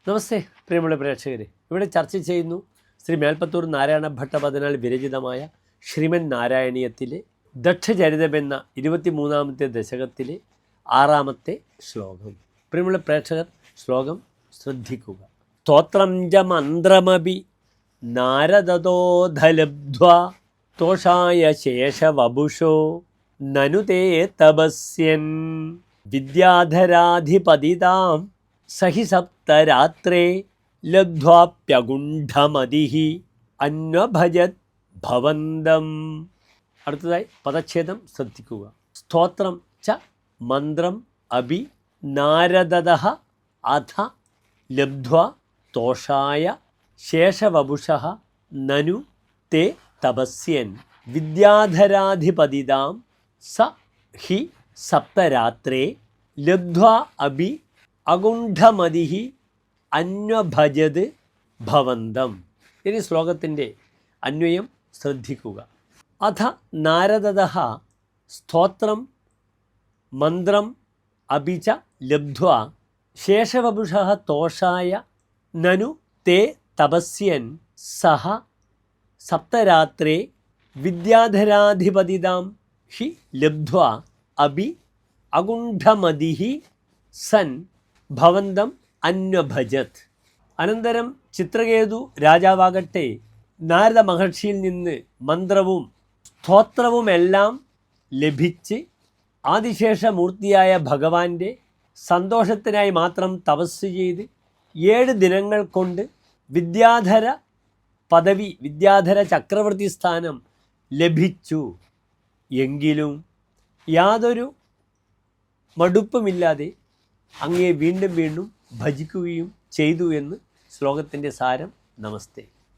നമസ്തേ പ്രിയമുള്ള പ്രേക്ഷകരെ, ഇവിടെ ചർച്ച ചെയ്യുന്നു ശ്രീ മേൽപ്പത്തൂർ നാരായണ ഭട്ടപദനാൽ വിരചിതമായ ശ്രീമൻ നാരായണീയത്തിലെ ദക്ഷചരിതമെന്ന 23ാമത്തെ ദശകത്തിലെ 6ാമത്തെ ശ്ലോകം. പ്രിയമുള്ള പ്രേക്ഷകർ, ശ്ലോകം ശ്രദ്ധിക്കുക. സ്തോത്രം ച മന്ത്രമപി നാരദതോധലബ്ധ്വാ തോഷായ ശേഷവപുഷോ നനു തേ തപസ്യൻ വിദ്യാധരാധിപതിതാം സഹി സപ്തരാത്രേ ലബ്ധ്വാപ്യഗുണ്ഠമതിഃ അന്വഭജത് ഭവന്തം. അടുത്തതായി പദച്ഛേദം ശ്രദ്ധിക്കുക. സ്തോത്രം ച മന്ത്രം അഭി നാരദതഃ അഥ ലബ്ധ്വാ തോഷായ ശേഷവപുഷഃ നനു തേ തപസ്യൻ വിദ്യാധരാധിപതിതാം സ ഹി സപ്തരാത്രേ ലബ്ധ്വാ അഭി അഗുണ്ഠമതിഃ അന്വഭജത് ഭവന്തം. ഇനി ശ്ലോകത്തിൻ്റെ അന്വയം ശ്രദ്ധിക്കുക. അഥ നാരദതഃ സ്തോത്രം മന്ത്രം അഭി ച ലബ്ധ്വാ ശേഷവപുഷഃ തോഷായ നനു തേ തപസ്യൻ സഹ സപ്തരാത്രേ വിദ്യാധരാധിപതിതാം ഹി ലബ്ധ്വാ അഭി അഗുണ്ഠമതിഃ സൻ ഭവന്തം അന്വഭജത്. അനന്തരം ചിത്രകേതു രാജാവാകട്ടെ നാരദ മഹർഷിയിൽ നിന്ന് മന്ത്രവും സ്തോത്രവുമെല്ലാം ലഭിച്ച് ആദിശേഷമൂർത്തിയായ ഭഗവാന്റെ സന്തോഷത്തിനായി മാത്രം തപസ് ചെയ്ത് 7 ദിനങ്ങൾ കൊണ്ട് വിദ്യാധര പദവി, വിദ്യാധര ചക്രവർത്തി സ്ഥാനം ലഭിച്ചു. എങ്കിലും യാതൊരു മടുപ്പുമില്ലാതെ അങ്ങയെ വീണ്ടും വീണ്ടും ഭജിക്കുകയും ചെയ്തു എന്ന് ശ്ലോകത്തിൻ്റെ സാരം. നമസ്തേ.